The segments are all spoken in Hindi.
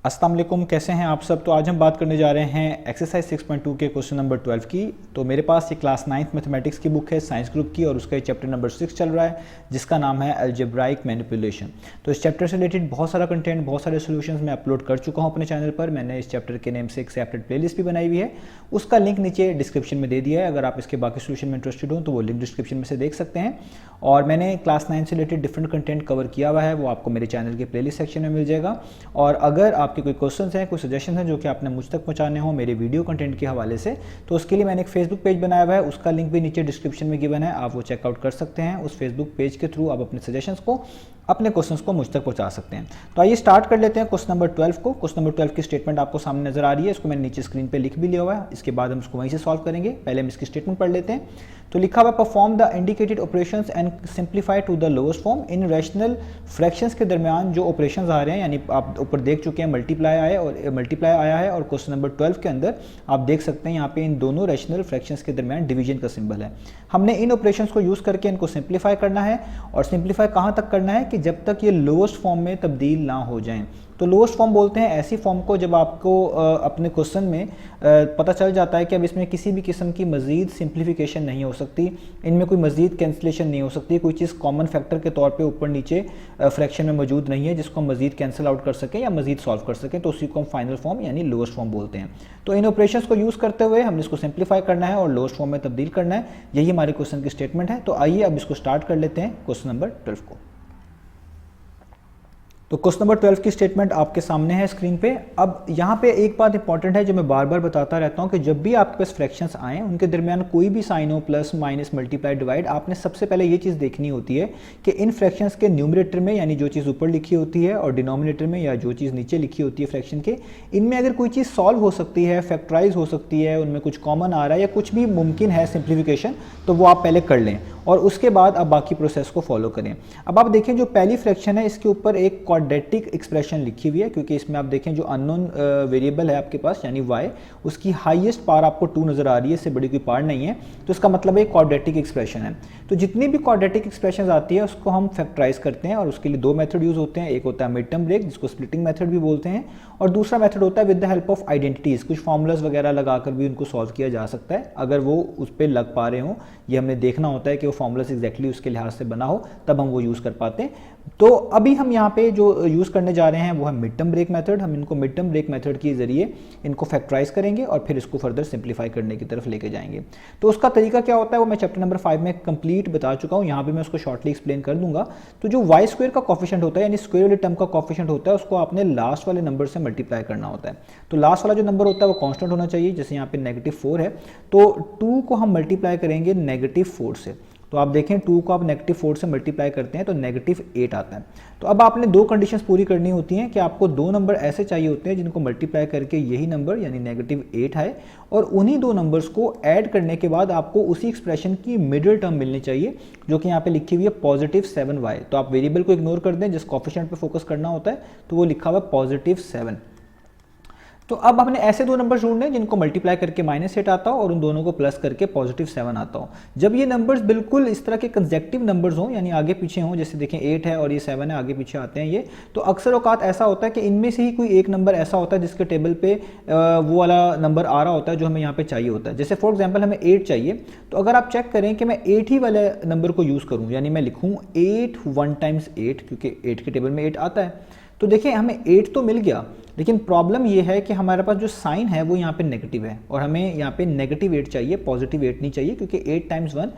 अस्सलाम वालेकुम, कैसे हैं आप सब। तो आज हम बात करने जा रहे हैं एक्सरसाइज 6.2 के क्वेश्चन नंबर 12 की। तो मेरे पास ये क्लास 9th मैथमेटिक्स की बुक है साइंस ग्रुप की, और उसका चैप्टर नंबर 6 चल रहा है जिसका नाम है अलजेब्राइक मैनिपुलेशन। तो इस चैप्टर से रिलेटेड बहुत सारा कंटेंट, बहुत सारे सोल्यूशंस मैं अपलोड कर चुका हूँ अपने चैनल पर। मैंने इस चैप्टर के नेम से एक सेपरेट प्लेलिस्ट भी बनाई हुई है, उसका लिंक नीचे डिस्क्रिप्शन में दे दिया है। अगर आप इसके बाकी सोल्यूशन में इंटरेस्टेड हो तो वो लिंक डिस्क्रिप्शन में से देख सकते हैं। और मैंने क्लास 9 से रिलेटेड डिफरेंट कंटेंट कवर किया हुआ है, वो आपको मेरे चैनल के प्लेलिस्ट सेक्शन में मिल जाएगा। और अगर आपके कोई क्वेश्चन हैं, कोई सजेशन है जो कि आपने मुझ तक पहुंचाने हो मेरे वीडियो कंटेंट के हवाले से, तो उसके लिए मैंने एक फेसबुक पेज बनाया हुआ है, उसका लिंक भी नीचे डिस्क्रिप्शन में गिवन है, आप वो चेकआउट कर सकते हैं। उस फेसबुक पेज के थ्रू आप अपने सजेशंस को, अपने क्वेश्चंस को मुझ तक पहुंचा सकते हैं। तो आइए स्टार्ट कर लेते हैं क्वेश्चन नंबर 12 को। क्वेश्चन नंबर 12 की स्टेटमेंट आपको सामने नजर आ रही है, इसको मैंने नीचे स्क्रीन पे लिख भी लिया हुआ है। इसके बाद हम इसको वहीं से सॉल्व करेंगे। पहले हम इसकी स्टेटमेंट पढ़ लेते हैं। तो लिखा हुआ perform the indicated operations and simplify to the lowest form in rational fractions के दरमियान जो ऑपरेशंस आ रहे हैं, यानी आप ऊपर देख चुके हैं मल्टीप्लाई आया है, और क्वेश्चन नंबर 12 के अंदर आप देख सकते हैं यहाँ पे इन दोनों रैशनल फ्रैक्शंस के दरमियान डिवीजन का सिंबल है। हमने इन ऑपरेशंस को यूज करके इनको सिंप्लीफाई करना है, और सिंप्लीफाई कहाँ तक करना है कि जब तक ये लोएस्ट फॉर्म में तब्दील ना हो जाएं। तो लोएस्ट फॉर्म बोलते हैं ऐसी फॉर्म को जब आपको अपने क्वेश्चन में पता चल जाता है कि अब इसमें किसी भी किस्म की मजीद सिंप्लीफिकेशन नहीं हो सकती, इनमें कोई मजीद कैंसिलेशन नहीं हो सकती, कोई चीज़ कॉमन फैक्टर के तौर पे ऊपर नीचे फ्रैक्शन में मौजूद नहीं है जिसको हम मजीद कैंसिल आउट कर सकें या मजीद सॉल्व कर सकें, तो उसी को हम फाइनल फॉर्म यानी लोएस्ट फॉर्म बोलते हैं। तो इन ऑपरेशंस को यूज़ करते हुए हमने इसको सिंप्लीफाई करना है और लोएस्ट फॉर्म में तब्दील करना है, यही हमारे क्वेश्चन की स्टेटमेंट है। तो आइए अब इसको स्टार्ट कर लेते हैं क्वेश्चन नंबर 12 को। तो क्वेश्चन नंबर 12 की स्टेटमेंट आपके सामने है स्क्रीन पे। अब यहाँ पे एक बात इंपॉर्टेंट है जो मैं बार बार बताता रहता हूँ कि जब भी आपके पास फ्रैक्शंस आएँ, उनके दरमियान कोई भी साइन हो, प्लस माइनस मल्टीप्लाई डिवाइड, आपने सबसे पहले ये चीज़ देखनी होती है कि इन फ्रैक्शंस के न्यूमरेटर में, यानी जो चीज़ ऊपर लिखी होती है, और डिनोमिनेटर में या जो चीज़ नीचे लिखी होती है फ्रैक्शन के, इनमें अगर कोई चीज़ सॉल्व हो सकती है, फैक्टराइज हो सकती है, उनमें कुछ कॉमन आ रहा है या कुछ भी मुमकिन है सिंप्लीफिकेशन, तो वो आप पहले कर लें और उसके बाद आप बाकी प्रोसेस को फॉलो करें। अब आप देखें जो पहली फ्रैक्शन है इसके ऊपर एक क्वाड्रेटिक एक्सप्रेशन लिखी हुई है, क्योंकि इसमें आप देखें जो अननोन वेरिएबल है आपके पास यानी y, उसकी हाईएस्ट पावर आपको 2 नज़र आ रही है, इससे बड़ी कोई पावर नहीं है, तो इसका मतलब है क्वाड्रेटिक एक्सप्रेशन है। तो जितनी भी क्वाड्रेटिक एक्सप्रेशन आती है उसको हम फैक्टराइज करते हैं, और उसके लिए 2 मेथड यूज़ होते हैं। एक होता है मिड टर्म ब्रेक, जिसको स्प्लिटिंग मेथड भी बोलते हैं, और दूसरा मेथड होता है with the help of identities, कुछ फॉर्मूलाज वगैरह लगाकर भी उनको सॉल्व किया जा सकता है अगर वो उस पर लग पा रहे हों। ये हमने देखना होता है कि वो फॉर्मूलाज एग्जैक्टली उसके लिहाज से बना हो, तब हम वो यूज़ कर पाते हैं। तो अभी हम यहाँ पे जो यूज़ करने जा रहे हैं वो है मिड टर्म ब्रेक मेथड। हम इनको मिड टर्म ब्रेक मेथड के ज़रिए इनको फैक्टराइज करेंगे और फिर इसको फर्दर सिंप्लीफाई करने की तरफ लेके जाएंगे। तो उसका तरीका क्या होता है वो मैं चैप्टर नंबर 5 में कंप्लीट बता चुका हूँ, यहाँ पे मैं उसको शॉर्टली एक्सप्लेन कर दूंगा। तो जो वाई स्क्वायर का कॉफिशिएंट होता है, यानी स्क्वायर वाले टर्म का कॉफिशिएंट होता है, उसको आपने लास्ट वाले नंबर से मल्टीप्लाई करना होता है। तो लास्ट वाला जो नंबर होता है वो कॉन्स्टेंट होना चाहिए, जैसे यहाँ पे -4 है, तो 2 को हम मल्टीप्लाई करेंगे -4 से। तो आप देखें 2 को आप -4 से मल्टीप्लाई करते हैं तो -8 आता है। तो अब आपने 2 कंडीशंस पूरी करनी होती हैं कि आपको 2 नंबर ऐसे चाहिए होते हैं जिनको मल्टीप्लाई करके यही नंबर यानी -8 आए, और उन्हीं 2 नंबर्स को ऐड करने के बाद आपको उसी एक्सप्रेशन की मिडिल टर्म मिलनी चाहिए, जो कि यहाँ पे लिखी हुई है +7y। तो आप वेरिएबल को इग्नोर कर दें, जिस कोएफिशिएंट पे फोकस करना होता है, तो वो लिखा हुआ +7। तो अब हमने ऐसे 2 नंबर ढूंढने जिनको मल्टीप्लाई करके -8 आता हो और उन दोनों को प्लस करके +7 आता हो। जब ये नंबर्स बिल्कुल इस तरह के कंसेक्टिव नंबर्स हों, यानी आगे पीछे हों, जैसे देखें 8 है और ये 7 है, आगे पीछे आते हैं ये, तो अक्सर औकात ऐसा होता है कि इनमें से ही कोई एक नंबर ऐसा होता है जिसके टेबल पे वो वाला नंबर आ रहा होता है जो हमें यहाँ पे चाहिए होता है। जैसे फॉर एग्जाम्पल हमें 8 चाहिए, तो अगर आप चेक करें कि मैं 8 ही वाले नंबर को यूज़ करूँ, यानी मैं लिखूँ 8 1 टाइम्स 8, क्योंकि 8 के टेबल में 8 आता है, तो देखिए हमें 8 तो मिल गया, लेकिन प्रॉब्लम ये है कि हमारे पास जो साइन है वो यहाँ पे नेगेटिव है, और हमें यहाँ पे -8 चाहिए, +8 नहीं चाहिए, क्योंकि 8 टाइम्स 1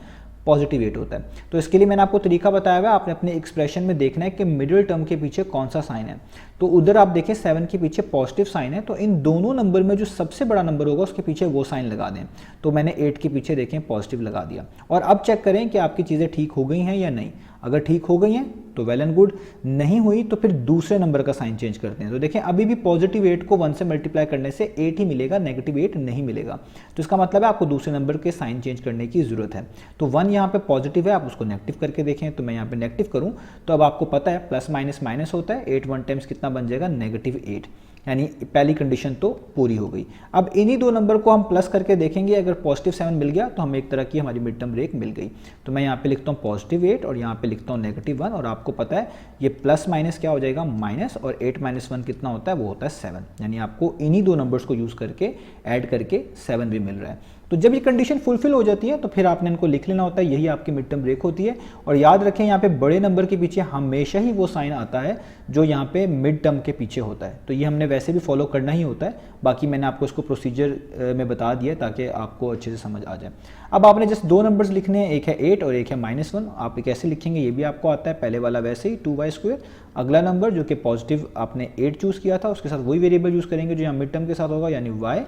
+8 होता है। तो इसके लिए मैंने आपको तरीका बताया हुआ है, आपने अपने एक्सप्रेशन में देखना है कि मिडिल टर्म के पीछे कौन सा साइन है। तो उधर आप देखें 7 के पीछे पॉजिटिव साइन है, तो इन दोनों नंबर में जो सबसे बड़ा नंबर होगा उसके पीछे वो साइन लगा दें। तो मैंने 8 के पीछे देखें पॉजिटिव लगा दिया, और अब चेक करें कि आपकी चीज़ें ठीक हो गई हैं या नहीं। अगर ठीक हो गई हैं तो वेल एंड गुड, नहीं हुई तो फिर दूसरे नंबर का साइन चेंज करते हैं। तो देखें अभी भी +8 को 1 से मल्टीप्लाई करने से 8 ही मिलेगा, -8 नहीं मिलेगा। तो इसका मतलब है आपको दूसरे नंबर के साइन चेंज करने की ज़रूरत है। तो 1 यहाँ पे पॉजिटिव है, आप उसको नेगेटिव करके देखें, तो मैं यहाँ पे नेगेटिव करूँ तो अब आपको पता है प्लस माइनस माइनस होता है, 8 1 टाइम्स कितना बन जाएगा, -8। यानी पहली कंडीशन तो पूरी हो गई। अब इन्हीं दो नंबर को हम प्लस करके देखेंगे, अगर पॉजिटिव 7 मिल गया तो हमें एक तरह की हमारी मिड टर्म ब्रेक मिल गई। तो मैं यहाँ पे लिखता हूँ पॉजिटिव 8 और यहाँ पे लिखता हूँ -1, और आपको पता है ये प्लस माइनस क्या हो जाएगा माइनस, और 8 - 1 कितना होता है, वो होता है 7, यानी आपको इन्हीं दो नंबर्स को यूज़ करके ऐड करके 7 भी मिल रहा है। तो जब ये कंडीशन फुलफिल हो जाती है तो फिर आपने इनको लिख लेना होता है, यही आपकी मिड टर्म ब्रेक होती है। और याद रखें यहाँ पे बड़े नंबर के पीछे हमेशा ही वो साइन आता है जो यहाँ पे मिड टर्म के पीछे होता है, तो ये हमने वैसे भी फॉलो करना ही होता है। बाकी मैंने आपको इसको प्रोसीजर में बता दिया ताकि आपको अच्छे से समझ आ जाए। अब आपने जस्ट दो नंबर्स लिखने हैं, एक है 8 और एक है -1। आप कैसे लिखेंगे ये भी आपको आता है, पहले वाला वैसे ही 2y², अगला नंबर जो कि पॉजिटिव आपने 8 चूज़ किया था उसके साथ वही वेरिएबल यूज़ करेंगे जो यहाँ मिड टर्म के साथ होगा यानी y,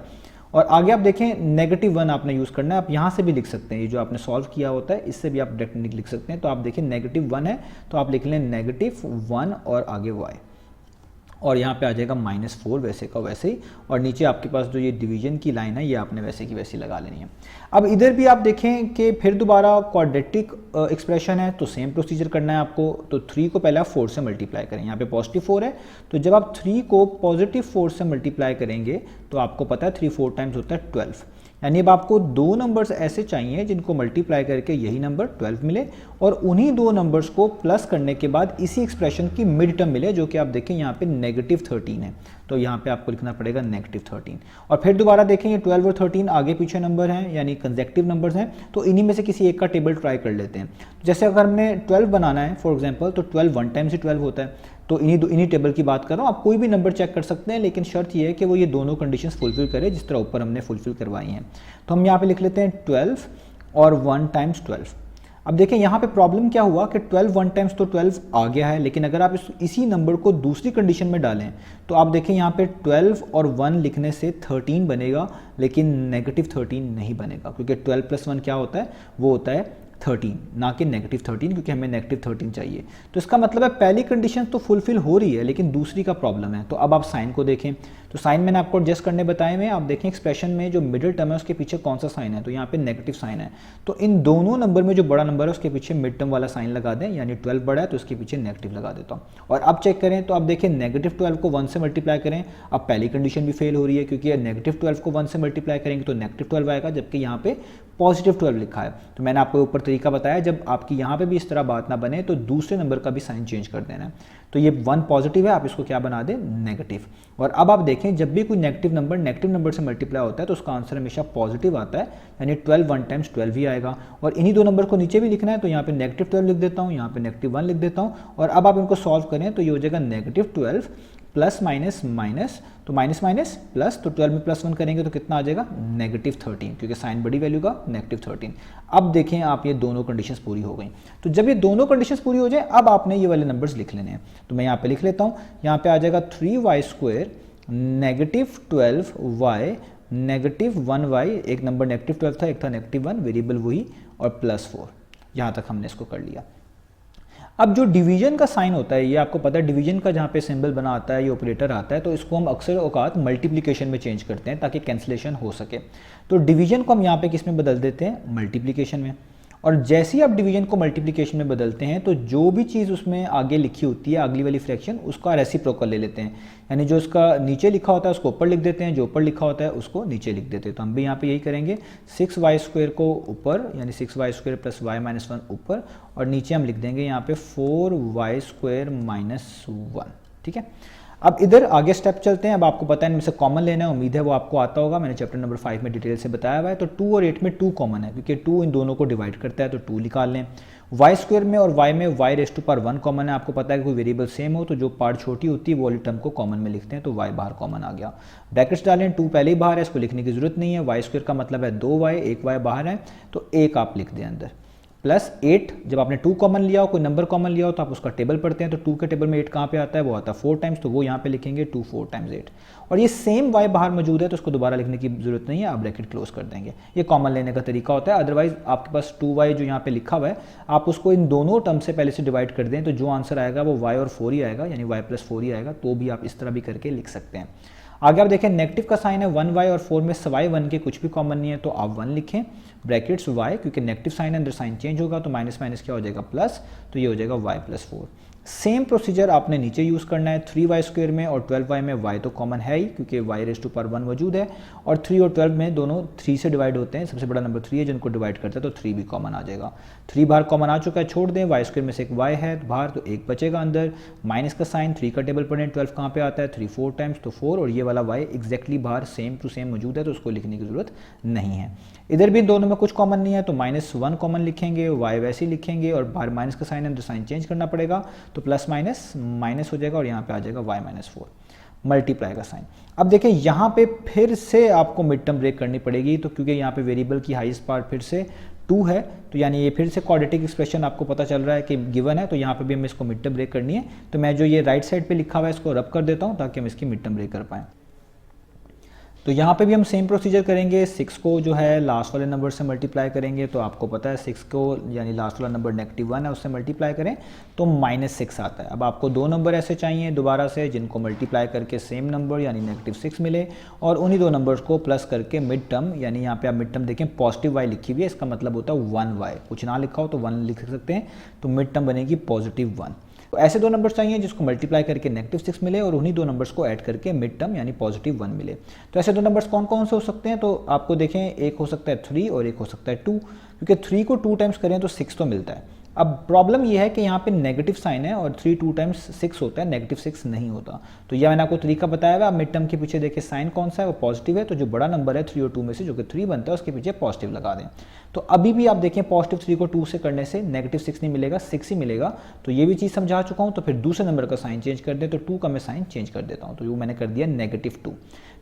और आगे आप देखें -1 आपने यूज़ करना है। आप यहाँ से भी लिख सकते हैं, ये जो आपने सॉल्व किया होता है इससे भी आप डायरेक्ट लिख सकते हैं। तो आप देखें -1 है तो आप लिख लें -1 और आगे y, और यहाँ पे आ जाएगा -4 वैसे का वैसे ही, और नीचे आपके पास जो ये डिवीजन की लाइन है ये आपने वैसे की वैसी लगा लेनी है। अब इधर भी आप देखें कि फिर दोबारा क्वाड्रेटिक एक्सप्रेशन है तो सेम प्रोसीजर करना है आपको। तो 3 को पहले आप 4 से मल्टीप्लाई करें, यहाँ पे पॉजिटिव 4 है तो जब आप 3 को पॉजिटिव 4 से मल्टीप्लाई करेंगे तो आपको पता है 3 4 टाइम्स होता है 12, यानी अब आपको दो नंबर्स ऐसे चाहिए जिनको मल्टीप्लाई करके यही नंबर 12 मिले, और उन्हीं दो नंबर्स को प्लस करने के बाद इसी एक्सप्रेशन की मिड टर्म मिले, जो कि आप देखें यहाँ पे -13 है। तो यहाँ पे आपको लिखना पड़ेगा -13, और फिर दोबारा देखें ये 12 और 13 आगे पीछे नंबर हैं यानी कंसेक्टिव नंबर्स हैं, तो इन्हीं में से किसी एक का टेबल ट्राई कर लेते हैं। जैसे अगर हमें 12 बनाना है फॉर एग्जांपल, तो 12 1 टाइम्स ही 12 होता है। तो इन्हीं टेबल की बात कर रहा हूँ, आप कोई भी नंबर चेक कर सकते हैं, लेकिन शर्त ये है कि वो ये दोनों कंडीशंस फुलफिल करे जिस तरह ऊपर हमने फुलफिल करवाई हैं। तो हम यहाँ पे लिख लेते हैं 12 और 1 टाइम्स 12। अब देखें यहाँ पे प्रॉब्लम क्या हुआ कि 12 1 टाइम्स तो 12 आ गया है, लेकिन अगर आप इसी नंबर को दूसरी कंडीशन में डालें तो आप देखें यहाँ पे 12 और 1 लिखने से 13 बनेगा, लेकिन -13 नहीं बनेगा, क्योंकि 12 + 1 क्या होता है, वो होता है 13, ना कि -13, क्योंकि हमें -13 चाहिए। तो इसका मतलब है पहली कंडीशन तो फुलफिल हो रही है लेकिन दूसरी का प्रॉब्लम है। तो अब आप साइन को देखें, तो साइन मैंने आपको एडजस्ट करने बताए हुए, आप देखें एक्सप्रेशन में जो मिडिल टर्म है उसके पीछे कौन सा साइन है, तो यहाँ पे नेगेटिव साइन है। तो इन दोनों नंबर में जो बड़ा नंबर है उसके पीछे मिड टर्म वाला साइन लगा दें, यानी 12 बड़ा है तो उसके पीछे नेगेटिव लगा देता हूँ। और अब चेक करें तो आप देखें -12 को 1 से मल्टीप्लाई करें, अब पहली कंडीशन भी फेल हो रही है क्योंकि -12 को 1 से मल्टीप्लाई करेंगे तो -12 आएगा, जबकि यहाँ पे +12 लिखा है। तो मैंने आपको ऊपर तरीका बताया, जब आपकी यहाँ पे भी इस तरह बात ना बने तो दूसरे नंबर का भी साइन चेंज कर देना है। तो ये 1 पॉजिटिव है, आप इसको क्या बना दें, नेगेटिव। और अब आप देखें जब भी कोई नेगेटिव नंबर से मल्टीप्लाई होता है तो उसका आंसर हमेशा पॉजिटिव आता है, यानी 12 1 टाइम्स 12 ही आएगा। और इन्हीं दो नंबर को नीचे भी लिखना है, तो यहाँ पे -12 लिख देता हूँ, यहाँ पे -1 लिख देता हूँ, और अब आप इनको सॉल्व करें तो ये हो जाएगा -12 प्लस माइनस माइनस, तो माइनस माइनस प्लस, तो 12 में +1 करेंगे तो कितना आ जाएगा, -13, क्योंकि साइन बड़ी वैल्यू का -13। अब देखें आप ये दोनों कंडीशंस पूरी हो गई। तो जब ये दोनों कंडीशंस पूरी हो जाए अब आपने ये वाले नंबर्स लिख लेने हैं। तो मैं यहाँ पे लिख लेता हूँ, यहाँ पे आ जाएगा 3y² -12y -1y, एक नंबर -12 था, एक था -1, वेरिएबल वही, और +4। यहाँ तक हमने इसको कर लिया। अब जो डिवीजन का साइन होता है, ये आपको पता है डिवीजन का जहाँ पे सिंबल बना आता है, ये ऑपरेटर आता है, तो इसको हम अक्सर औकात मल्टीप्लिकेशन में चेंज करते हैं ताकि कैंसिलेशन हो सके। तो डिवीजन को हम यहाँ पे किस में बदल देते हैं, मल्टीप्लिकेशन में। और जैसे ही आप डिवीजन को मल्टीप्लिकेशन में बदलते हैं तो जो भी चीज़ उसमें आगे लिखी होती है, अगली वाली फ्रैक्शन, उसका रेसिप्रोकल ले लेते हैं, यानी जो उसका नीचे लिखा होता है उसको ऊपर लिख देते हैं, जो ऊपर लिखा होता है उसको नीचे लिख देते हैं। तो हम भी यहाँ पे यही करेंगे, 6y² को ऊपर यानी 6y² + y - 1 ऊपर, और नीचे हम लिख देंगे यहाँ पे 4y² - 1। ठीक है, अब इधर आगे स्टेप चलते हैं। अब आपको पता है इनमें से कॉमन लेना है, उम्मीद है वो आपको आता होगा, मैंने चैप्टर नंबर 5 में डिटेल से बताया हुआ है। तो 2 और 8 में 2 कॉमन है क्योंकि 2 इन दोनों को डिवाइड करता है, तो 2 निकाल लें। y² में और y में y⁻1 कॉमन है, आपको पता है कि कोई वेरिएबल सेम हो तो जो पार्ट छोटी होती है वो वाली टर्म को कॉमन में लिखते हैं, तो y बाहर कॉमन आ गया। ब्रैकेट्स डालें, 2 पहले ही बाहर है, इसको लिखने की जरूरत नहीं है। y² का मतलब है 2y, 1y बाहर है तो 1 आप लिख दें अंदर, प्लस 8, जब आपने 2 कॉमन लिया हो, कोई नंबर कॉमन लिया हो तो आप उसका टेबल पढ़ते हैं, तो 2 के टेबल में 8 कहाँ पे आता है, वो आता है 4 टाइम्स, तो वो यहाँ पे लिखेंगे 2 4 टाइम्स 8। और ये सेम y बाहर मौजूद है तो उसको दोबारा लिखने की जरूरत नहीं है, आप ब्रैकेट क्लोज कर देंगे। ये कॉमन लेने का तरीका होता है। अदरवाइज आपके पास 2y जो यहाँ पे लिखा हुआ है, आप उसको इन दोनों टर्म से पहले से डिवाइड कर दें तो जो आंसर आएगा वो y और 4 ही आएगा, यानी y + 4 ही आएगा। तो भी आप इस तरह भी करके लिख सकते हैं। आगे आप देखें नेगेटिव का साइन है 1y और 4 में सवाई 1 के कुछ भी कॉमन नहीं है, तो आप 1 लिखें, ब्रैकेट्स y, क्योंकि नेगेटिव साइन है अंदर साइन चेंज होगा तो माइनस माइनस क्या हो जाएगा, प्लस, तो ये हो जाएगा y + 4। सेम प्रोसीजर आपने नीचे यूज़ करना है 3y² में और 12y में y तो कॉमन है ही क्योंकि y⁻1 मौजूद है और 3 और 12 में दोनों 3 से डिवाइड होते हैं, सबसे बड़ा नंबर 3 है जिनको डिवाइड करता है तो 3 भी कॉमन आ जाएगा। 3 बाहर कॉमन आ चुका है, छोड़ दें, y² में से एक y है बाहर तो 1 बचेगा अंदर, माइनस का साइन 3 का टेबल पढ़ें, 12 कहाँ पे आता है 3 4 टाइम्स तो 4 और ये वाला y एग्जैक्टली बाहर सेम टू सेम मौजूद है तो उसको लिखने की ज़रूरत नहीं है। इधर भी दोनों में कुछ कॉमन नहीं है तो -1 कॉमन लिखेंगे, y वैसे ही लिखेंगे और बाहर माइनस का साइन है तो साइन चेंज करना पड़ेगा तो प्लस माइनस माइनस हो जाएगा और यहाँ पे आ जाएगा y-4 मल्टीप्लाई का साइन। अब देखिए यहाँ पे फिर से आपको मिड टर्म ब्रेक करनी पड़ेगी तो क्योंकि यहाँ पे वेरिएबल की हाईएस्ट पार्ट फिर से 2 है तो यानी ये फिर से क्वाड्रेटिक एक्सप्रेशन आपको पता चल रहा है कि गिवन है तो यहाँ पे भी हमें इसको मिड टर्म ब्रेक करनी है। तो मैं जो ये राइट साइड पे लिखा हुआ है इसको रब कर देता हूँ ताकि हम इसकी मिड टर्म ब्रेक कर पाएँ। तो यहाँ पे भी हम सेम प्रोसीजर करेंगे, 6 को जो है लास्ट वाले नंबर से मल्टीप्लाई करेंगे तो आपको पता है 6 को यानी लास्ट वाला नंबर -1 है उससे मल्टीप्लाई करें तो -6 आता है। अब आपको 2 नंबर ऐसे चाहिए दोबारा से जिनको मल्टीप्लाई करके सेम नंबर यानी -6 मिले और उन्हीं 2 नंबर्स को प्लस करके मिड टर्म, यानी यहाँ पे आप मिड टर्म देखें पॉजिटिव y लिखी हुई है, इसका मतलब होता है 1y, कुछ ना लिखा हो तो 1 लिख सकते हैं तो मिड टर्म बनेगी +1। तो ऐसे 2 नंबर्स चाहिए जिसको मल्टीप्लाई करके -6 मिले और उन्हीं 2 नंबर्स को ऐड करके मिड टर्म यानी +1 मिले। तो ऐसे 2 नंबर्स कौन कौन से हो सकते हैं, तो आपको देखें एक हो सकता है 3 और एक हो सकता है 2, क्योंकि 3 को 2 टाइम्स करें तो 6 तो मिलता है। अब प्रॉब्लम ये है कि यहाँ पे नेगेटिव साइन है और 3 2 टाइम्स 6 होता है, -6 नहीं होता। तो यह मैंने आपको तरीका बताया हुआ, मिड टर्म के पीछे देखिए साइन कौन सा है, वो पॉजिटिव है, तो जो बड़ा नंबर है 3 और 2 में से जो कि 3 बनता है उसके पीछे पॉजिटिव लगा दें। तो अभी भी आप देखें +3 को 2 से करने से -6 नहीं मिलेगा, 6 ही मिलेगा। तो ये भी चीज़ समझा चुका हूँ। तो फिर दूसरे नंबर का साइन चेंज कर दें तो 2 का मैं साइन चेंज कर देता हूँ, तो वो मैंने कर दिया -2।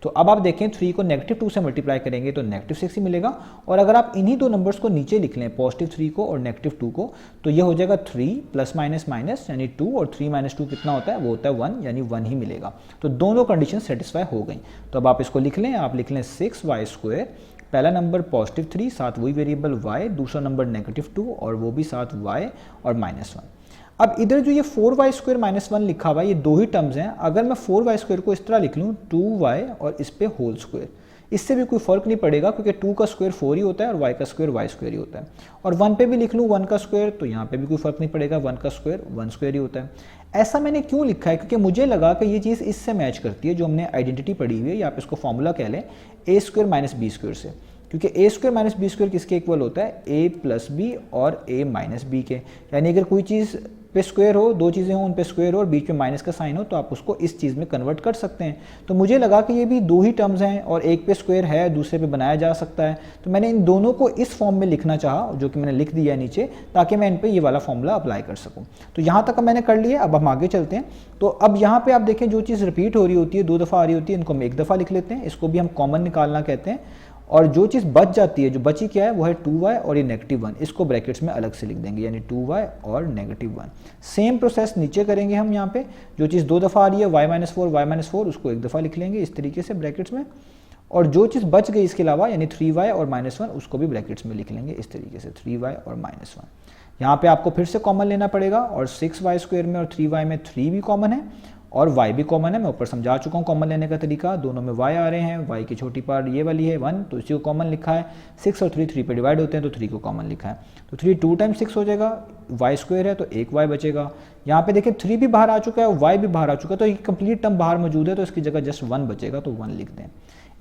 तो अब आप देखें 3 को -2 से मल्टीप्लाई करेंगे तो -6 ही मिलेगा। और अगर आप इन्हीं 2 नंबर्स को नीचे लिख लें, +3 को और -2 को, तो ये हो जाएगा 3 + माइनस यानी 2 और 3 - 2 कितना होता है, वो होता है 1 यानी 1 ही मिलेगा। तो दोनों कंडीशन सेटिस्फाई हो गई। तो अब आप इसको लिख लें, आप लिख लें 6y², पहला नंबर +3 साथ वही वेरिएबल y, दूसरा नंबर -2 और वो भी साथ y और -1। अब इधर जो ये 4y² -1 लिखा हुआ है, ये 2 ही टर्म्स हैं। अगर मैं 4y² को इस तरह लिख लूँ 2y और इस पे होल स्क्वायर, इससे भी कोई फर्क नहीं पड़ेगा क्योंकि 2 का स्क्वायर 4 ही होता है और y का स्क्वायर y² ही होता है। और 1 पे भी लिख लूँ 1 का स्क्वायर तो यहाँ पे भी कोई फर्क नहीं पड़ेगा, 1 का स्क्वायर 1 स्क्वायर ही होता है। ऐसा मैंने क्यों लिखा है, क्योंकि मुझे लगा कि ये चीज़ इससे मैच करती है जो हमने आइडेंटिटी पढ़ी हुई है, या आप इसको फॉर्मूला कह लें a² - b² से, क्योंकि a² - b² किसके इक्वल होता है, a + b और a - b के। यानी अगर कोई चीज़ पे स्क्वायर हो, 2 चीज़ें हों उन पे स्क्वायर हो और बीच में माइनस का साइन हो तो आप उसको इस चीज़ में कन्वर्ट कर सकते हैं। तो मुझे लगा कि ये भी 2 ही टर्म्स हैं और एक पे स्क्वायर है दूसरे पे बनाया जा सकता है, तो मैंने इन दोनों को इस फॉर्म में लिखना चाहा जो कि मैंने लिख दिया है नीचे, ताकि मैं इन पे ये वाला फॉर्मूला अप्लाई कर सकूँ। तो यहाँ तक मैंने कर लिया। अब हम आगे चलते हैं। तो अब यहाँ पर आप देखें जो चीज़ रिपीट हो रही होती है, 2 दफ़ा आ रही होती है, इनको हम 1 दफ़ा लिख लेते हैं, इसको भी हम कॉमन निकालना कहते हैं। और जो चीज़ बच जाती है, जो बची क्या है, वो है 2y और ये -1, इसको ब्रैकेट्स में अलग से लिख देंगे यानी 2y और -1। सेम प्रोसेस नीचे करेंगे हम। यहाँ पे जो चीज़ 2 दफ़ा आ रही है y-4 उसको 1 दफ़ा लिख लेंगे इस तरीके से ब्रैकेट्स में, और जो चीज़ बच गई इसके अलावा यानी 3y और -1 उसको भी ब्रैकेट्स में लिख लेंगे इस तरीके से, 3y और -1। यहाँ पे आपको फिर से कॉमन लेना पड़ेगा और 6y² में और 3y में 3 भी कॉमन है और y भी कॉमन है। मैं ऊपर समझा चुका हूँ कॉमन लेने का तरीका, दोनों में y आ रहे हैं, y की छोटी पार्ट ये वाली है 1 तो इसी को कॉमन लिखा है। 6 और 3 पे डिवाइड होते हैं तो 3 को कॉमन लिखा है, तो 3 2 टाइम्स 6 हो जाएगा, y² है तो 1 y बचेगा। यहाँ पे देखिए 3 भी बाहर आ चुका है और y भी बाहर आ चुका है, तो ये कंप्लीट टर्म बाहर मौजूद है तो इसकी जगह जस्ट 1 बचेगा तो 1 लिख दें।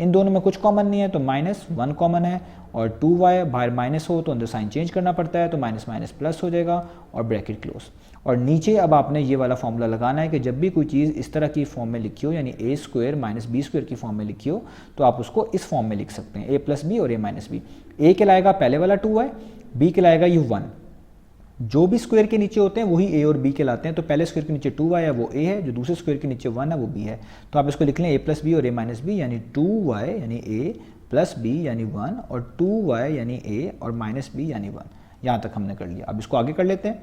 इन दोनों में कुछ कॉमन नहीं है तो -1 कॉमन है और 2y बाहर माइनस हो तो अंदर साइन चेंज करना पड़ता है तो माइनस प्लस हो जाएगा और ब्रैकेट क्लोज। और नीचे अब आपने ये वाला फॉर्मूला लगाना है कि जब भी कोई चीज़ इस तरह की फॉर्म में लिखी हो यानी a² - b² की फॉर्म में लिखी हो तो आप उसको इस फॉर्म में लिख सकते हैं, a + b और a - b। a के लाएगा पहले वाला 2y, b के लाएगा ये 1। जो भी स्क्वायर के नीचे होते हैं वही a और b के लाते हैं, तो पहले स्क्वायर के नीचे 2y है वो a है, जो दूसरे स्क्वायर के नीचे 1 है वो b है। तो आप इसको लिख लें a + b और a - b यानी 2y यानी a + b यानी 1 और 2y यानी a और -b यानी 1। यहाँ तक हमने कर लिया। अब इसको आगे कर लेते हैं।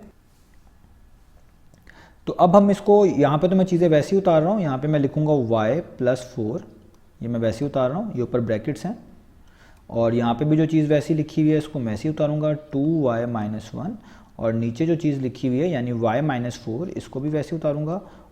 तो अब हम इसको, यहाँ पे तो मैं चीज़ें वैसे ही उतार रहा हूँ, यहाँ पे मैं लिखूँगा y + 4, ये मैं वैसे ही उतार रहा हूँ, ये ऊपर ब्रैकेट्स हैं, और यहाँ पे भी जो चीज़ वैसी लिखी हुई है इसको मैं ऐसे ही उतारूँगा 2y - 1, और नीचे जो चीज़ लिखी हुई है यानी y - 4 इसको भी वैसे उतारूँगा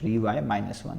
3y-1.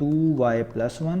2y+1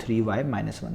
3y-1